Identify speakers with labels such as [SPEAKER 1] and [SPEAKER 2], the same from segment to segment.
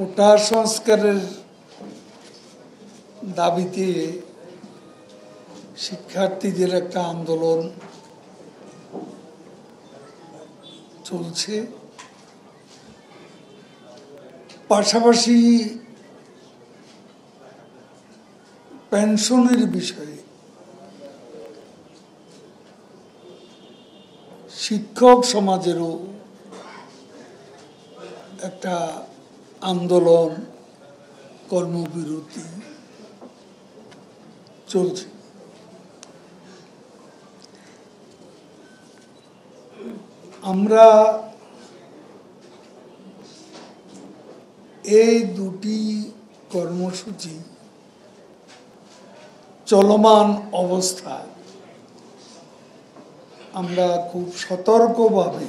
[SPEAKER 1] কোটা সংস্কারের দাবিতে শিক্ষার্থীদের একটা আন্দোলন চলছে। পাশাপাশি পেনশনের বিষয়ে শিক্ষক সমাজেরও একটা আন্দোলন, কর্মবিরতি চলছে। আমরা এই দুটি কর্মসূচি চলমান অবস্থায় আমরা খুব সতর্কভাবে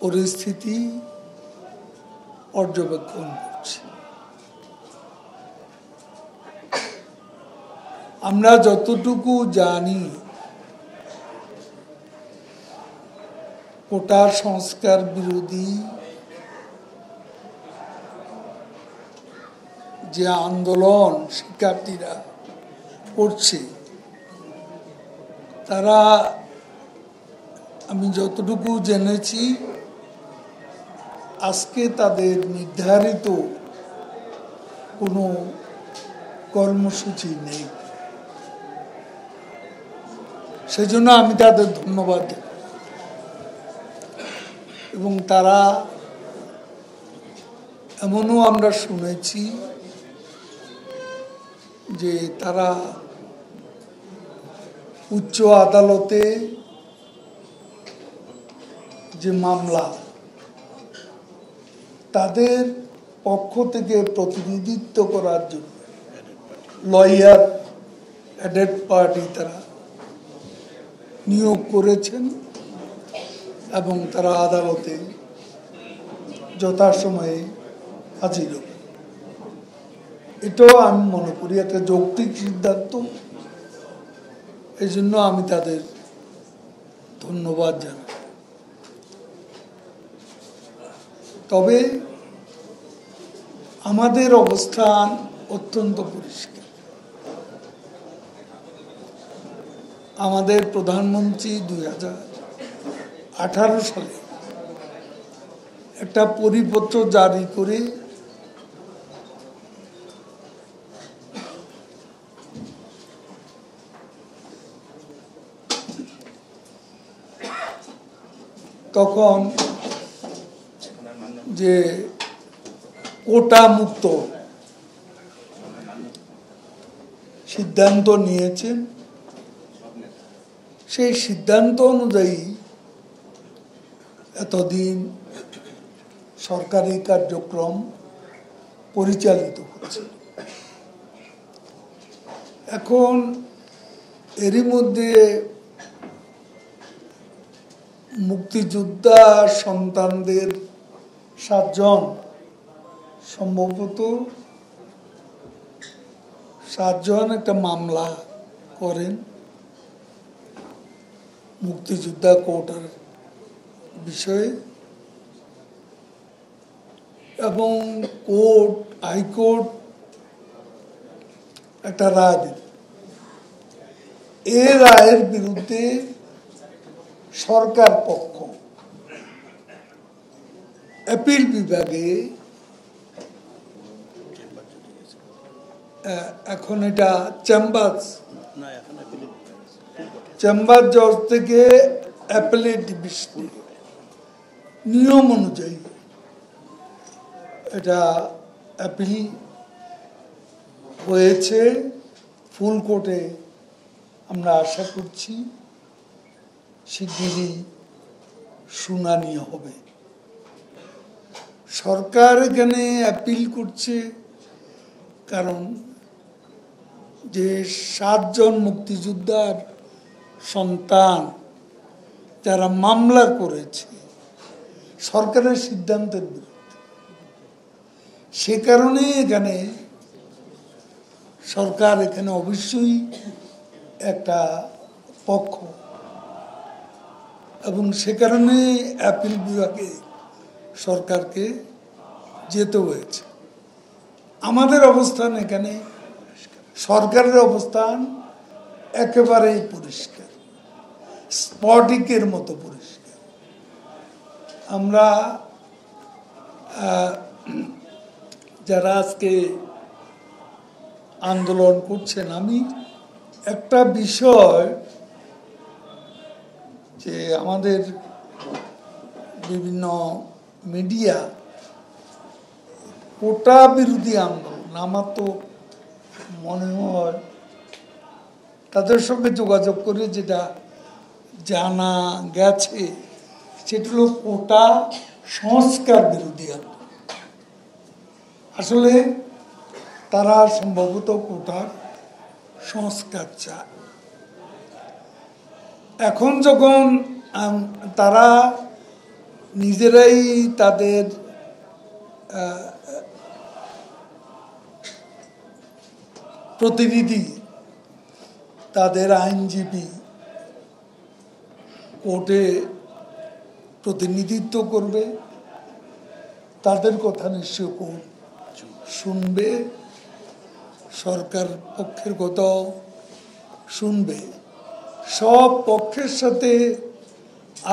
[SPEAKER 1] পরিস্থিতি পর্যবেক্ষণ করছি। আমরা যতটুকু জানি, কোটা সংস্কার বিরোধী যে আন্দোলন শিক্ষার্থীরা করছে, তারা, আমি যতটুকু জেনেছি, আজকে তাদের নির্ধারিত কোনো কর্মসূচি নেই। সেজন্য আমি তাদের ধন্যবাদ দেব। এবং তারা, এমনও আমরা শুনেছি যে তারা উচ্চ আদালতে যে মামলা, তাদের পক্ষ থেকে প্রতিনিধিত্ব করার জন্য লয়ার অ্যাডেড পার্টি তারা নিয়োগ করেছেন এবং তারা আদালতে যথাসময়ে হাজির হবে। এটাও আমি মনে করি একটা যৌক্তিক সিদ্ধান্ত। এই জন্য আমি তাদের ধন্যবাদ জানাই। তবে আমাদের অবস্থান অত্যন্ত পরিষ্কার। আমাদের প্রধানমন্ত্রী 2018 সালে একটা পরিপত্র জারি করে তখন যে কোটা মুক্ত সিদ্ধান্ত নিয়েছেন, সেই সিদ্ধান্ত অনুযায়ী এতদিন সরকারি কার্যক্রম পরিচালিত হচ্ছে। এখন এরই মধ্যে মুক্তিযোদ্ধা সন্তানদের 7 জন, সম্ভবত 7 জন একটা মামলা করেন মুক্তিযোদ্ধা কোটার বিষয়ে, এবং কোর্ট, হাইকোর্ট একটা রায় দেন। এই রায়ের বিরুদ্ধে সরকার পক্ষ অ্যাপিল বিভাগে, এখন এটা চেম্বার জজ থেকে অ্যাপেলেট ডিভিশনে নিয়ম অনুযায়ী এটা অ্যাপিল হয়েছে। ফুল কোর্টে আমরা আশা করছি শিগগিরই শুনানি হবে। সরকার এখানে অ্যাপিল করছে কারণ যে 7 জন মুক্তিযোদ্ধার সন্তান যারা মামলা করেছে সরকারের সিদ্ধান্তের বিরুদ্ধে, সে কারণে এখানে সরকার এখানে অবশ্যই একটা পক্ষ, এবং সে কারণে অ্যাপিল বিভাগে সরকারকে যেতে হয়েছে। আমাদের অবস্থান এখানে, সরকারের অবস্থান একেবারেই পরিষ্কার, স্ফটিকের মতো পরিষ্কার। আমরা যারা আজকে আন্দোলন করছেন, আমি একটা বিষয় যে আমাদের বিভিন্ন মিডিয়া কোটা বিরোধী আন্দোলন, আমার তো মনে হয় তাদের সঙ্গে যোগাযোগ করে যেটা জানা গেছে সেটা হলো কোটা সংস্কার বিরোধী আন্দোলন। আসলে তারা সম্ভবত কোটার সংস্কার চায়। এখন যখন তারা নিজেরাই তাদের প্রতিনিধি, তাদের আইনজীবী কোর্টে প্রতিনিধিত্ব করবে, তাদের কথা নিশ্চয় কোর্ট শুনবে, সরকার পক্ষের কথাও শুনবে। সব পক্ষের সাথে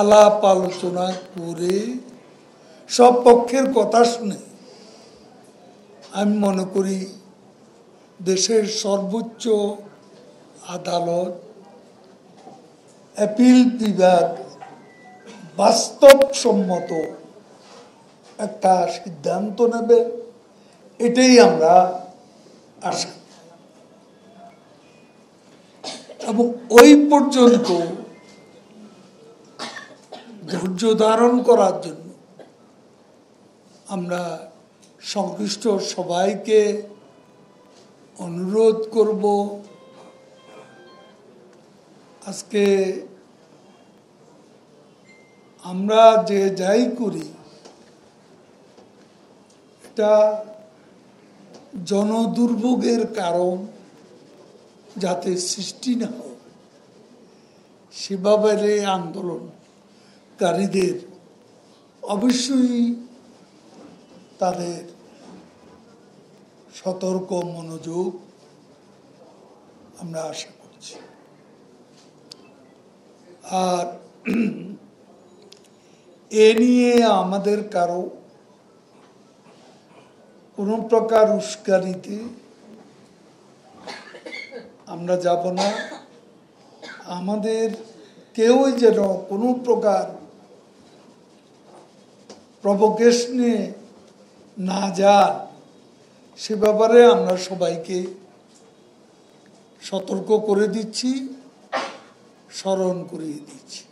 [SPEAKER 1] আলাপ আলোচনা করে সব পক্ষের কথা শুনে আমি মনে করি দেশের সর্বোচ্চ আদালত, অ্যাপিল বিভাগ বাস্তবসম্মত একটা সিদ্ধান্ত নেবে, এটাই আমরা আশা। এবং ওই পর্যন্ত ধৈর্য ধারণ করার জন্য আমরা সংশ্লিষ্ট সবাইকে অনুরোধ করব। আজকে আমরা যে যাই করি এটা জনদুর্ভোগের কারণ যাতে সৃষ্টি না হয় সেভাবে আন্দোলনকারীদের অবশ্যই তাদের সতর্ক মনোযোগ আমরা আশা করছি। আর এ নিয়ে আমাদের কারো কোনো প্রকার উস্কানিতে আমরা যাব না। আমাদের কেউই যেন কোনো প্রকার প্রভোকেশনে না যায় সে ব্যাপারে আমরা সবাইকে সতর্ক করে দিচ্ছি, স্মরণ করিয়ে দিচ্ছি।